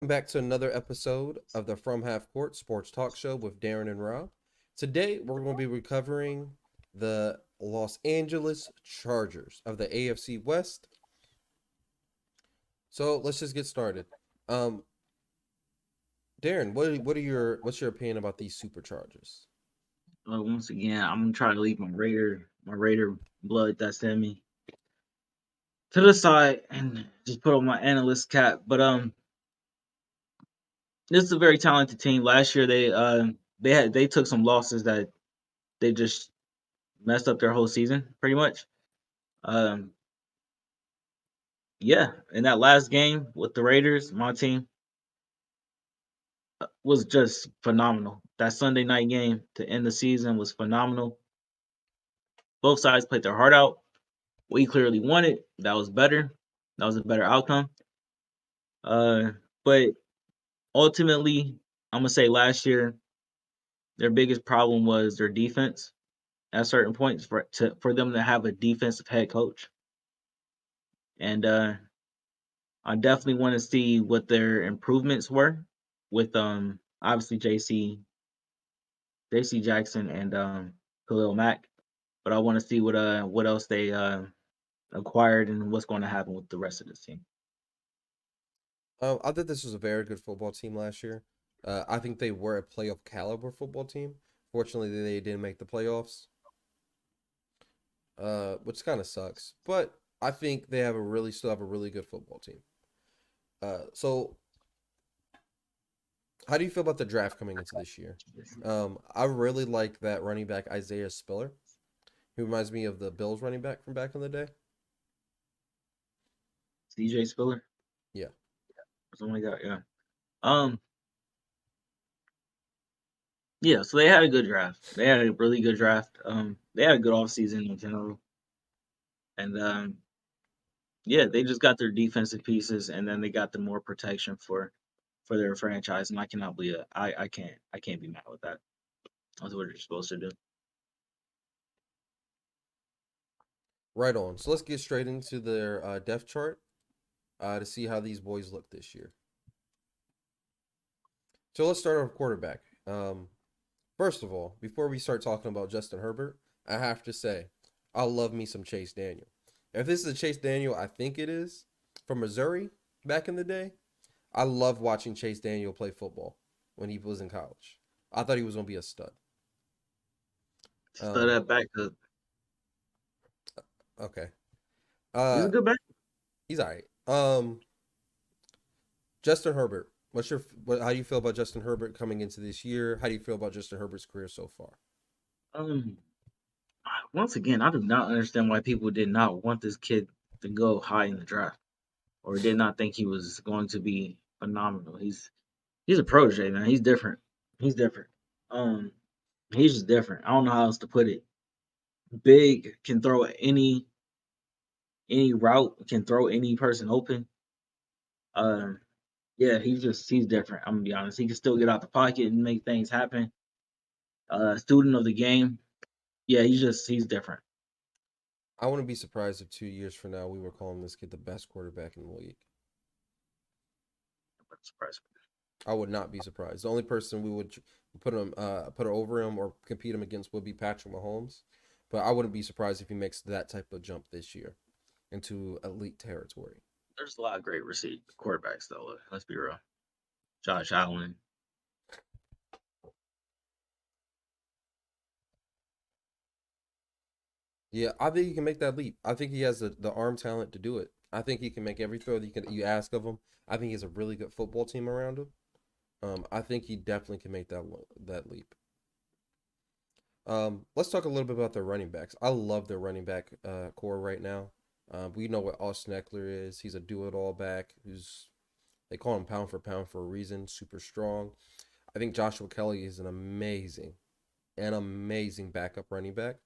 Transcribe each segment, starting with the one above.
Back to another episode of the From Half Court Sports Talk Show with Darren and Rob. Today, we're going to be recovering the Los Angeles Chargers of the AFC West. So let's just get started. Um, Darren, what's your opinion about these Superchargers? Once again, I'm gonna try to leave my Raider blood that's in me to the side and just put on my analyst cap. But this is a very talented team. Last year they took some losses that they just messed up their whole season pretty much. Um, yeah, in that last game with the Raiders, my team was just phenomenal. That Sunday night game to end the season was phenomenal. Both sides played their heart out. We clearly won it. That was better. That was a better outcome. But ultimately, I'm gonna say last year their biggest problem was their defense. At certain points, for them to have a defensive head coach, and I definitely want to see what their improvements were with obviously JC Jackson and Khalil Mack, but I want to see what else they acquired and what's going to happen with the rest of this team. I think this was a very good football team last year. I think they were a playoff caliber football team. Fortunately, they didn't make the playoffs, which kind of sucks. But I think they still have a really good football team. So how do you feel about the draft coming into this year? I really like that running back Isaiah Spiller. He reminds me of the Bills running back from back in the day. CJ Spiller, Yeah. something like that. Yeah. Um. Yeah. So they had a good draft. They had a really good draft. They had a good offseason in general, and yeah, they just got their defensive pieces, and then they got the more protection for their franchise, and I cannot believe it. I can't be mad with that. That's what you're supposed to do. Right on. So let's get straight into their depth chart to see how these boys look this year. So let's start off quarterback. First of all, before we start talking about Justin Herbert, I have to say, I love me some Chase Daniel. If this is a Chase Daniel, I think it is from Missouri back in the day. I love watching Chase Daniel play football when he was in college. I thought he was going to be a stud. Just throw Um, that back because okay. he's a Uh, good back. he's all right. Justin Herbert. How do you feel about Justin Herbert coming into this year? How do you feel about Justin Herbert's career so far? Um, Once again, I do not understand why people did not want this kid to go high in the draft, or did not think he was going to be phenomenal. He's a protege, man. He's different. He's different. Um, he's just different. I don't know how else to put it. Big, can throw any route, can throw any person open. Um, yeah, he's different. I'm gonna be honest. He can still get out the pocket and make things happen. Student of the game. Yeah, he's different. I wouldn't be surprised if 2 years from now we were calling this kid the best quarterback in the league. But surprise. I would not be surprised. The only person we would put over him or compete him against would be Patrick Mahomes, but I wouldn't be surprised if he makes that type of jump this year into elite territory. There's a lot of great receive quarterbacks though. Let's be real. Josh Allen. Yeah, I think he can make that leap. I think he has the arm talent to do it. I think he can make every throw that you ask of him. I think he has a really good football team around him. I think he definitely can make that leap. Let's talk a little bit about their running backs. I love their running back core right now. We know what Austin Eckler is. He's a do-it-all back who's they call him pound for pound for a reason. Super strong. I think Joshua Kelly is an amazing backup running back.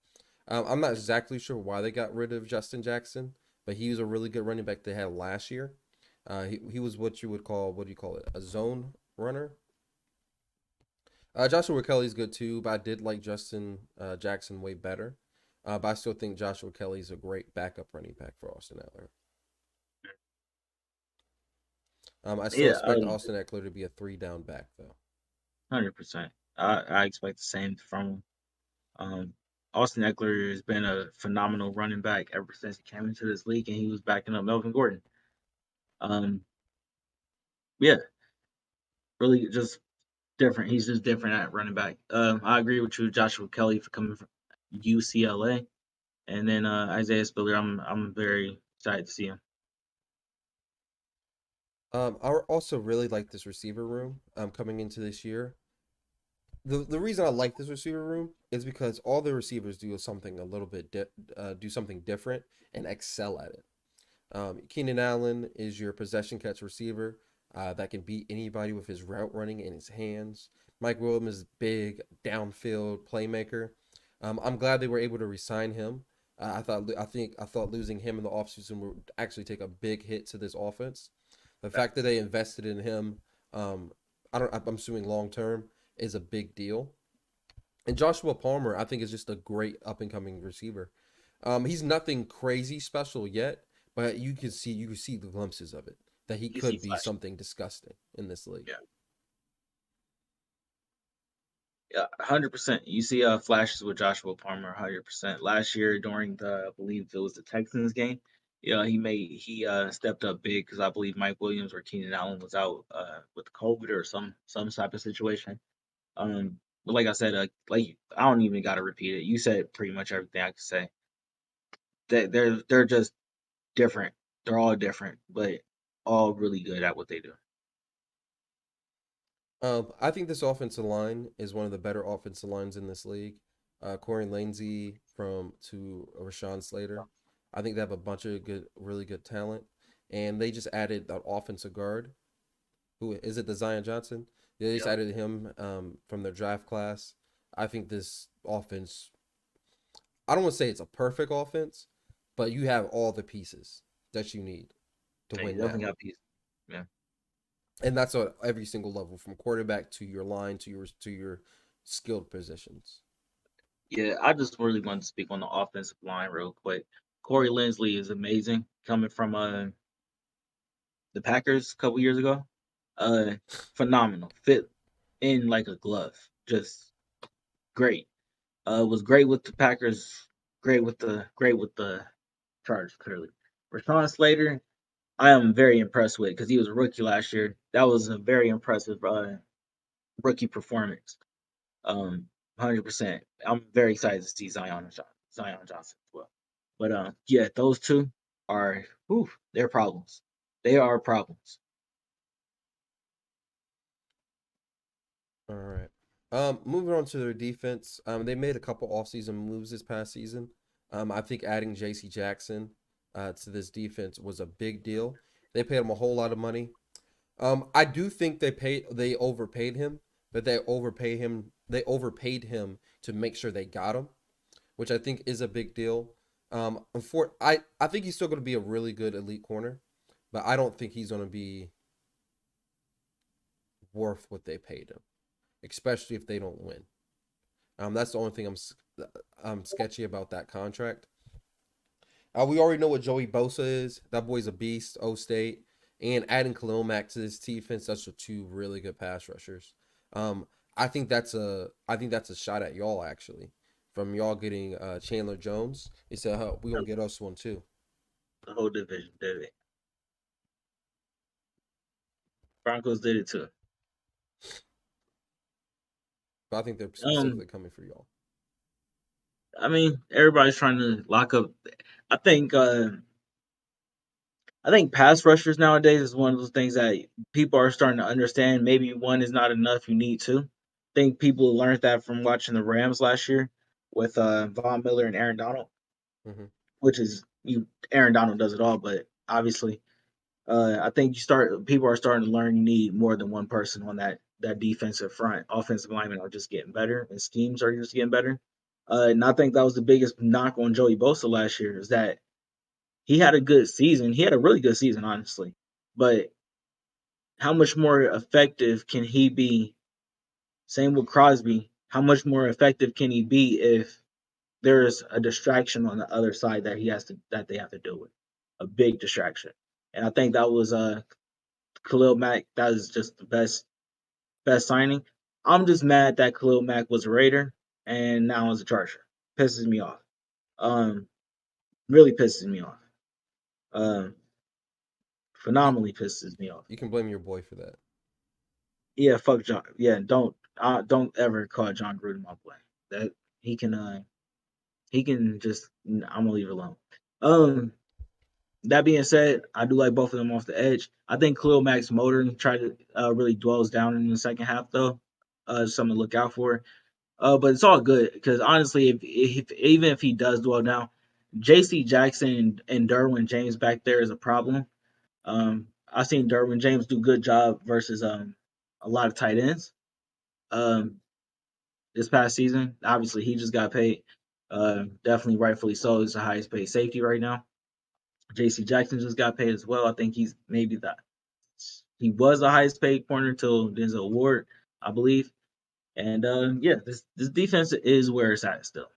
I'm not exactly sure why they got rid of Justin Jackson, but he was a really good running back they had last year. He was what you would call, what do you call it, a zone runner. Joshua Kelly's good too, but I did like Justin Jackson way better. But I still think Joshua Kelly's a great backup running back for Austin Eckler. I still Yeah, expect Austin Eckler to be a three down back though. 100%. I expect the same from him. Um, Austin Eckler has been a phenomenal running back ever since he came into this league, and he was backing up Melvin Gordon. Um, yeah, really just different. He's just different at running back. I agree with you, Joshua Kelly, for coming from UCLA, and then Isaiah Spiller. I'm very excited to see him. I also really like this receiver room coming into this year. The reason I like this receiver room is because all the receivers do something a little bit do something different and excel at it. Keenan Allen is your possession catch receiver that can beat anybody with his route running in his hands. Mike Williams is big downfield playmaker. I'm glad they were able to resign him. I thought losing him in the offseason would actually take a big hit to this offense. The fact that Facts. they invested in him, um, I'm assuming long term, is a big deal. And Joshua Palmer, I think, is just a great up and coming receiver. He's nothing crazy special yet, but you can see the glimpses of it that he You see could be flash. something disgusting in this league. Yeah, yeah, 100%. You see flashes with Joshua Palmer, 100%. Last year during the, I believe it was the Texans game, yeah, he stepped up big because I believe Mike Williams or Keenan Allen was out with COVID or some type of situation. But like I said, like I don't even got to repeat it. You said pretty much everything I could say. They're just different. They're all different, but all really good at what they do. I think this offensive line is one of the better offensive lines in this league. Corey Lindsey from to Rashawn Slater. I think they have a bunch of really good talent, and they just added that offensive guard. Who is it? The Zion Johnson. They just Yep. added him from their draft class. I think this offense. I don't want to say it's a perfect offense, but you have all the pieces that you need to Yeah, you win definitely now, got peace. Yeah. and that's at every single level, from quarterback to your line to your skilled positions. Yeah, I just really wanted to speak on the offensive line real quick. Corey Linsley is amazing coming from the Packers a couple years ago. Uh Phenomenal. Fit in like a glove. Just great. Was great with the Packers, great with the Chargers, clearly. Rashawn Slater, I am very impressed with because he was a rookie last year. That was a very impressive rookie performance. 100%. I'm very excited to see Zion Johnson as well. But yeah, those two are, whew, they're problems. They are problems. All right. Moving on to their defense. They made a couple offseason moves this past season. I think adding J.C. Jackson to this defense was a big deal. They paid him a whole lot of money. I do think they overpaid him, but they overpaid him to make sure they got him, which I think is a big deal. I think he's still going to be a really good elite corner, but I don't think he's going to be worth what they paid him, especially if they don't win. That's the only thing I'm sketchy about that contract. We already know what Joey Bosa is. That boy's a beast. O State, and adding Khalil Mack to this defense. That's two really good pass rushers. Um, I think that's a shot at y'all actually. From y'all getting Chandler Jones, he said, "Oh, we gonna get us one too." The whole division did it. Broncos did it too. But I think they're Um, specifically coming for y'all. I mean, everybody's trying to lock up. I think uh I think pass rushers nowadays is one of those things that people are starting to understand. Maybe one is not enough. You need two. I think people learned that from watching the Rams last year with Von Miller and Aaron Donald, Hmm. which is you. Aaron Donald does it all, but obviously, I think people are starting to learn you need more than one person on that defensive front. Offensive linemen are just getting better, and schemes are just getting better. And I think that was the biggest knock on Joey Bosa last year is that he had a good season. He had a really good season, honestly. But how much more effective can he be? Same with Crosby. How much more effective can he be if there's a distraction on the other side that they have to deal with? A big distraction. And I think that was Khalil Mack, that is just the best signing. I'm just mad that Khalil Mack was a Raider and now is a Charger. Pisses me off. Um, really pisses me off. Um, You phenomenally pisses me off. you can blame your boy for that. Yeah, fuck John. Yeah, don't ever call John Gruden my boy. That he can just I'm gonna leave it alone. Um, that being said, I do like both of them off the edge. I think Khalil Mack's motor tried to really dwells down in the second half though. Something to look out for. But it's all good because honestly, if even if he does dwell down, J.C. Jackson and Derwin James back there is a problem. I've seen Derwin James do good job versus a lot of tight ends. Um, this past season, obviously he just got paid. Definitely rightfully so. He's the highest paid safety right now. J.C. Jackson just got paid as well. I think he's maybe he was the highest paid corner until Denzel Ward, I believe. And yeah, this defense is where it's at still.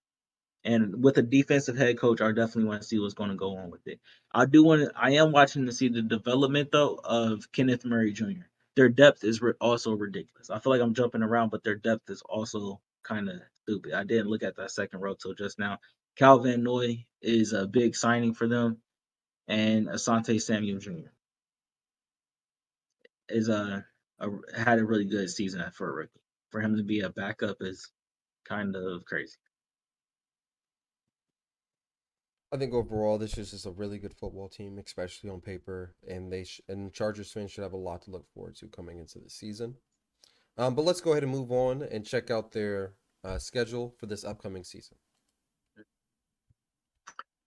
And with a defensive head coach, I definitely want to see what's going to go on with it. I am watching to see the development though of Kenneth Murray Jr. Their depth is also ridiculous. I feel like I'm jumping around, but their depth is also kind of stupid. I didn't look at that second row till just now. Calvin Noy is a big signing for them, and Asante Samuel Jr. is had a really good season for a rookie. For him to be a backup is kind of crazy. I think overall this is just a really good football team, especially on paper, and and Chargers fans should have a lot to look forward to coming into the season. But let's go ahead and move on and check out their schedule for this upcoming season.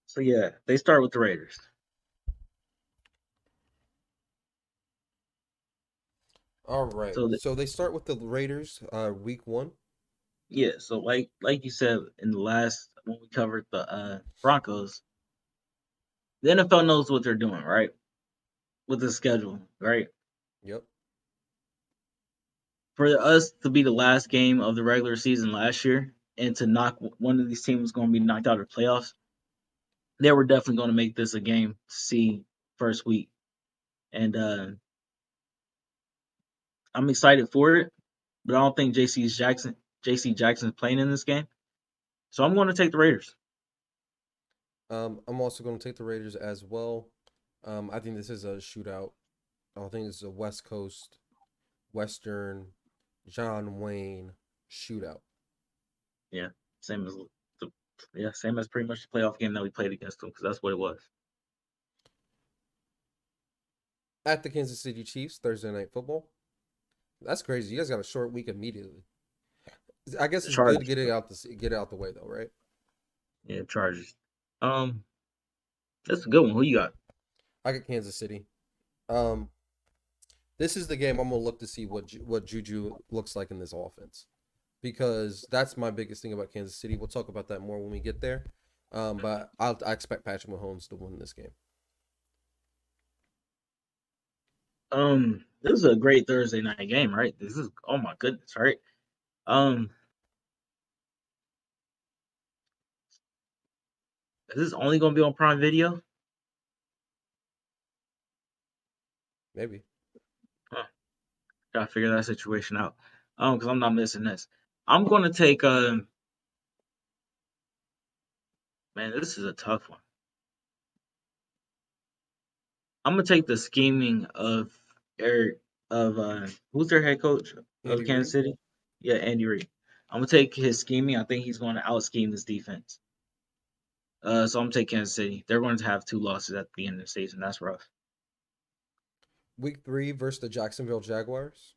So yeah, they start with the Raiders. All right, So so they start with the Raiders, week 1. yeah, so like you said in the last when we covered the Broncos, the NFL knows what they're doing, right? With the schedule, right? Yep. For us to be the last game of the regular season last year and to knock one of these teams going to be knocked out of the playoffs, they were definitely going to make this a game to see first week. And I'm excited for it, but I don't think JC Jackson's playing in this game. So I'm going to take the Raiders. I'm also going to take the Raiders as well. I think this is a shootout. I think this is a West Coast, Western, John Wayne shootout. Yeah, same as the same as pretty much the playoff game that we played against them because that's what it was. At the Kansas City Chiefs, Thursday Night Football. That's crazy. You guys got a short week immediately. I guess it's good to Chargers, get it out the way though, right? yeah, Chargers. Um, that's a good one. Who you got? I got Kansas City. Um, this is the game I'm gonna look to see what Juju looks like in this offense, because that's my biggest thing about Kansas City. We'll talk about that more when we get there. But I expect Patrick Mahomes to win this game. This is a great Thursday night game, right? This is oh my goodness, right? Um, is this only gonna be on Prime Video? Maybe. Huh, gotta figure that situation out. Because I'm not missing this. I'm gonna take man, this is a tough one. I'm gonna take the scheming of Eric of who's their head coach of Andy Kansas Reid. City? Yeah, Andy Reid. I'm gonna take his scheming. I think he's going to out scheme this defense. So I'm gonna take Kansas City. They're going to have 2 losses at the end of the season. That's rough. Week 3 versus the Jacksonville Jaguars.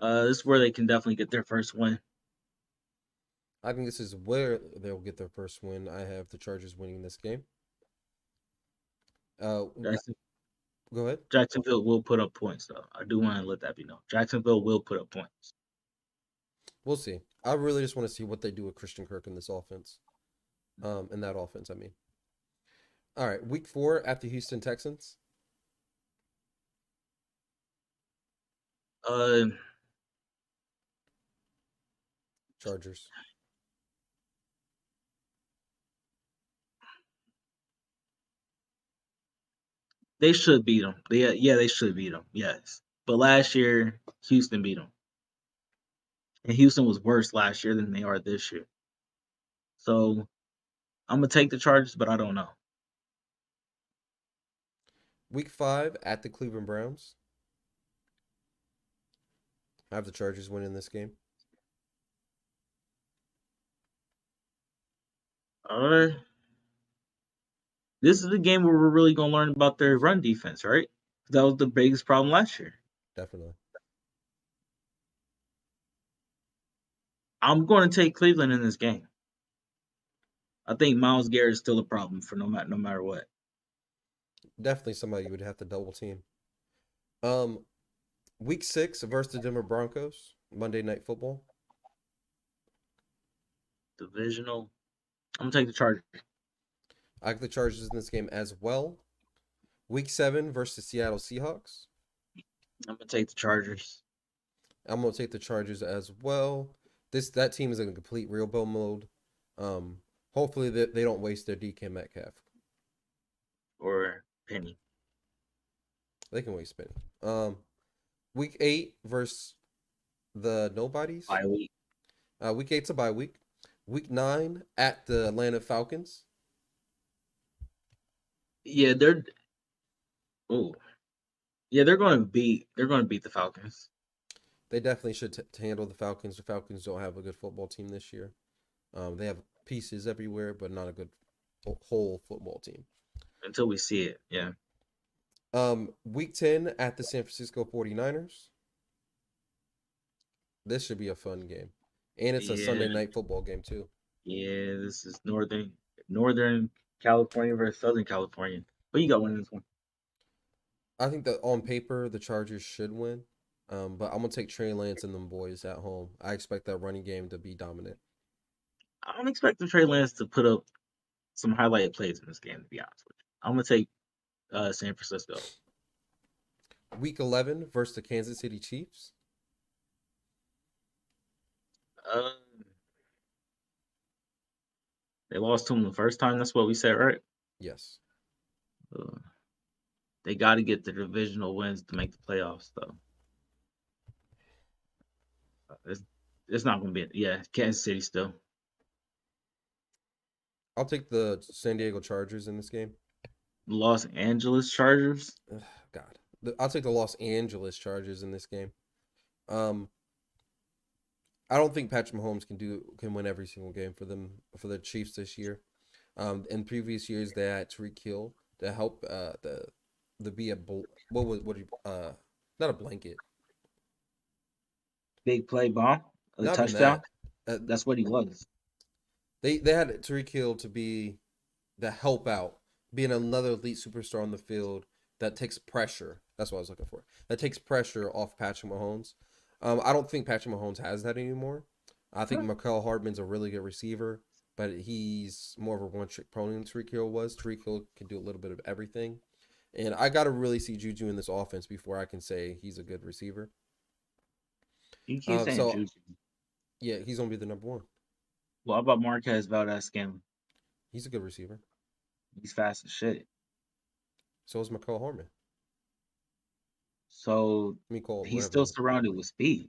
This is where they can definitely get their first win. I think this is where they'll get their first win. I have the Chargers winning this game. Uh, Jackson, Go ahead. Jacksonville will put up points, though. I do want to let that be known. Jacksonville will put up points. We'll see. I really just want to see what they do with Christian Kirk in this offense. In that offense, I mean. All right, week 4 at the Houston Texans. Uh, Chargers. They should beat them. They should beat them. Yes, but last year Houston beat them, and Houston was worse last year than they are this year. So I'm gonna take the Chargers, but I don't know. Week 5 at the Cleveland Browns. I have the Chargers winning this game. Uh, this is the game where we're really gonna learn about their run defense, right? That was the biggest problem last year. Definitely. I'm going to take Cleveland in this game. I think Miles Garrett is still a problem for no matter what. Definitely somebody you would have to double team. Um, Week 6 versus the Denver Broncos. Monday Night Football. Divisional. I'm gonna take the Chargers. I have the Chargers in this game as well. Week 7 versus the Seattle Seahawks. I'm gonna take the Chargers. I'm gonna take the Chargers as well. That team is in a complete rebuild mode. Um, Hopefully they don't waste their DK Metcalf. Or Penny. They can waste Penny. Week 8 versus the Nobodies. Bye week. Week 8's a bye week. Week 9 at the Atlanta Falcons. Yeah, they're. Oh, yeah, they're going to beat. They're going to beat the Falcons. They definitely should handle the Falcons. The Falcons don't have a good football team this year. They have pieces everywhere, but not a good whole football team. Until we see it, yeah. Week 10 at the San Francisco 49ers. This should be a fun game. And it's a Sunday night football game too. Yeah, this is Northern California versus Southern California. But you got winning this one. I think that on paper the Chargers should win. But I'm gonna take Trey Lance and them boys at home. I expect that running game to be dominant. I'm expecting Trey Lance to put up some highlighted plays in this game, to be honest with you. I'm gonna take San Francisco. Week 11 versus the Kansas City Chiefs. Uh, they lost to him the first time. That's what we said, right? Yes. Uh, they got to get the divisional wins to make the playoffs, though. It's not going to be. Yeah, Kansas City still. I'll take the San Diego Chargers in this game. Los Angeles Chargers. God. I'll take the Los Angeles Chargers in this game. I don't think Patrick Mahomes can win every single game for the Chiefs this year. In previous years, they had Tyreek Hill to help the be a not a blanket. Big play bomb. A Not even touchdown. that. That's what he was. They had Tyreek Hill to be the help out, being another elite superstar on the field that takes pressure. That's what I was looking for. That takes pressure off Patrick Mahomes. I don't think Patrick Mahomes has that anymore. I think Mecole Hardman's a really good receiver, but he's more of a one-trick pony than Tyreek Hill was. Tyreek Hill can do a little bit of everything. And I got to really see Juju in this offense before I can say he's a good receiver. You keep saying Juju. Yeah, he's going to be the number one. Well, how about Marquez Valdez-Scantling? He's a good receiver. He's fast as shit. So is Mecole Hardman. So he's still surrounded with speed.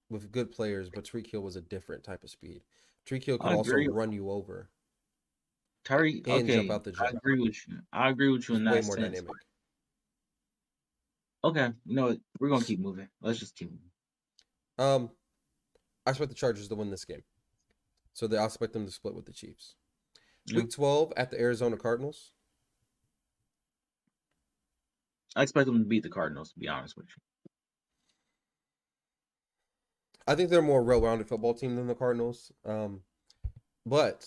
With good players, but Tyreek Hill was a different type of speed. Tyreek Hill could also run you over. Tyreek, and jump out the jet. I agree with you. I agree with you in that way more sense. Dynamic. Okay, you know what? We're gonna keep moving. Let's just keep moving. I expect the Chargers to win this game. So I expect them to split with the Chiefs. Week 12 at the Arizona Cardinals. I expect them to beat the Cardinals, to be honest with you. I think they're a more well-rounded football team than the Cardinals. But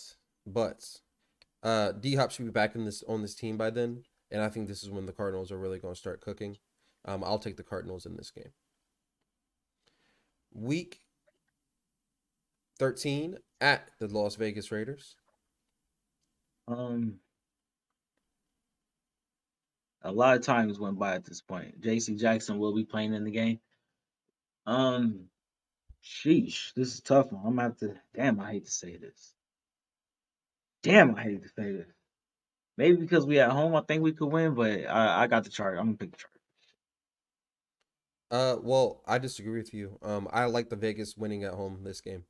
D-Hop should be back on this team by then, and I think this is when the Cardinals are really going to start cooking. I'll take the Cardinals in this game. Week 13 at the Las Vegas Raiders. A lot of times went by at this point. J.C. Jackson will be playing in the game. Sheesh, this is a tough one. I'm gonna have to. Damn, I hate to say this. Maybe because we at home, I think we could win, but I got the Chargers. I'm gonna pick the Chargers. Well, I disagree with you. I like the Vegas winning at home this game.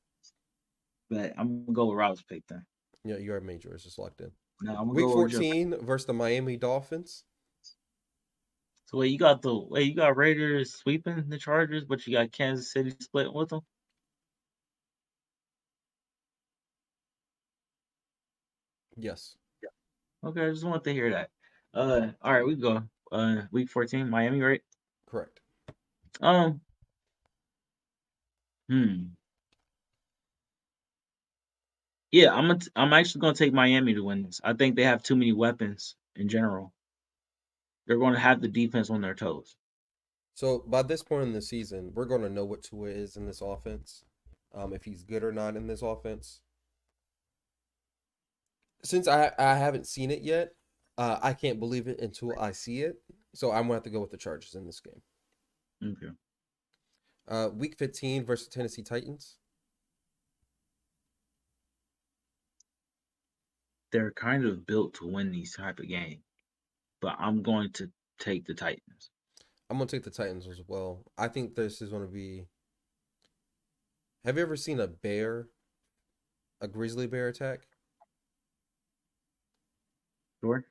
But I'm gonna go with Rob's pick then. Yeah, you already made yours, just locked in. No, I'm gonna Week go with Joe. 14 versus the Miami Dolphins. So wait, you got Raiders sweeping the Chargers, but you got Kansas City splitting with them. Yes, Okay, I just wanted to hear that. All right, we go. Week 14, Miami, right? correct. Um, hmm. Yeah, I'm actually gonna take Miami to win this. I think they have too many weapons in general. They're going to have the defense on their toes. So by this point in the season, we're going to know what Tua is in this offense, if he's good or not in this offense. Since I haven't seen it yet, I can't believe it until I see it. So I'm gonna have to go with the Chargers in this game. Okay. Week 15 versus Tennessee Titans. They're kind of built to win these type of games, but I'm going to take the Titans. I'm gonna take the Titans as well. I think this is gonna be. Have you ever seen a grizzly bear attack? Sure.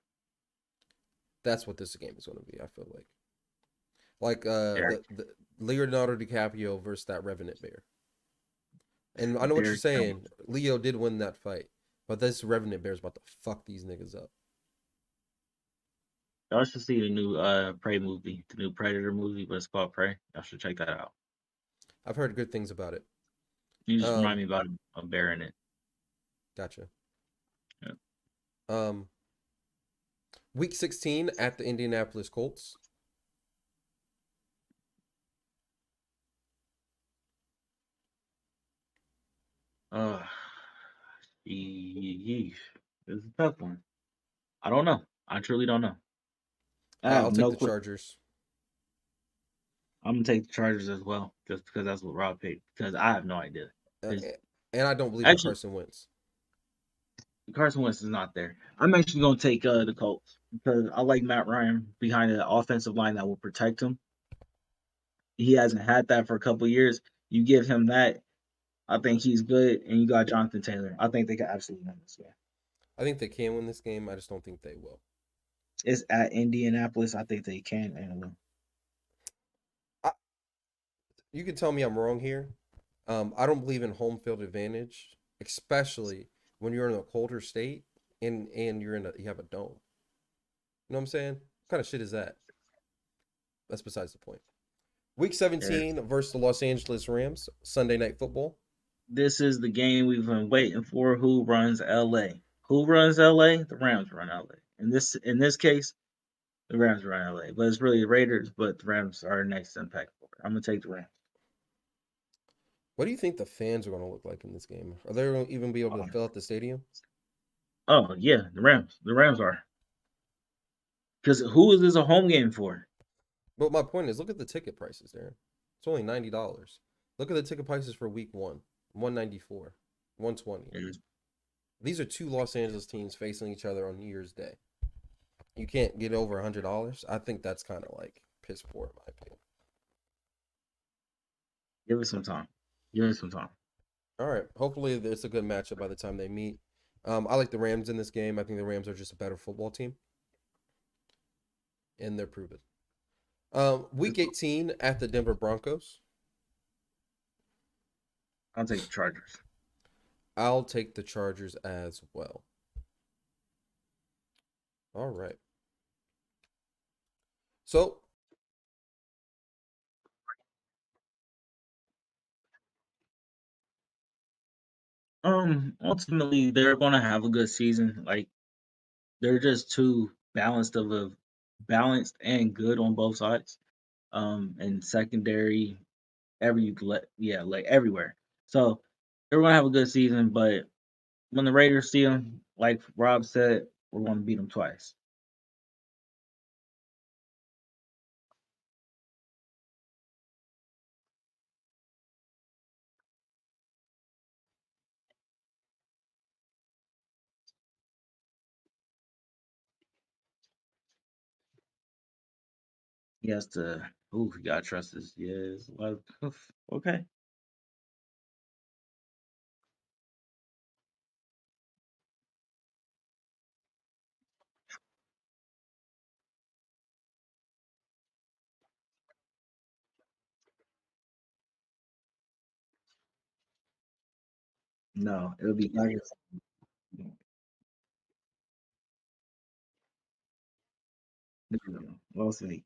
That's what this game is gonna be. I feel like Derek, the Leonardo DiCaprio versus that Revenant bear. And I know what you're Derek saying. Jones. Leo did win that fight, but this Revenant bear is about to fuck these niggas up. Y'all should see the new Prey movie, the new Predator movie, but it's called Prey. Y'all should check that out. I've heard good things about it. You just remind Um, me about a bear in it. gotcha. Yeah. Um, Week 16 at the Indianapolis Colts. Uh, yeesh. It's a tough one. I don't know. I truly don't know. I I'll have take no the clue. Chargers. I'm gonna take the Chargers as well, just because that's what Rob picked. Because I have no idea. Uh, 'Cause and I don't believe in actually, Carson Wentz. Carson Wentz is not there. I'm actually gonna take the Colts because I like Matt Ryan behind an offensive line that will protect him. He hasn't had that for a couple years. You give him that, I think he's good. And you got Jonathan Taylor. I think they can absolutely win this game. I think they can win this game. I just don't think they will. It's at Indianapolis. I think they can and will. I, you can tell me I'm wrong here. I don't believe in home field advantage, especially when you're in a colder state and you have a dome. You know what I'm saying? What kind of shit is that? That's besides the point. Week Yeah. 17 versus the Los Angeles Rams, Sunday Night Football. This is the game we've been waiting for. Who runs LA? Who runs LA? The Rams run LA. In this case, the Rams run LA. But it's really the Raiders, but the Rams are next in pack. I'm gonna take the Rams. What do you think the fans are going to look like in this game? Are they going to even be able to fill out the stadium? Oh yeah, the Rams. The Rams are. Because who is this a home game for? But my point is, look at the ticket prices there. It's only $90. Look at the ticket prices for week one, 194, 120. Is These are two Los Angeles teams facing each other on New Year's Day. You can't get over $100. I think that's kind of like piss poor in my opinion. give it some time. Give it some time. All right. Hopefully, it's a good matchup by the time they meet. I like the Rams in this game. I think the Rams are just a better football team, and they're proven. Week 18 at the Denver Broncos. I'll take the Chargers. I'll take the Chargers as well. All right. So, Ultimately, they're gonna have a good season. Like they're just too balanced and good on both sides. And secondary, yeah, like everywhere. So they're gonna have a good season. But when the Raiders see them, like Rob said, we're gonna beat them twice. He has to. Ooh, you gotta trust this. Yes. Okay. No, it'll be Tigers. No, no, no. We'll see.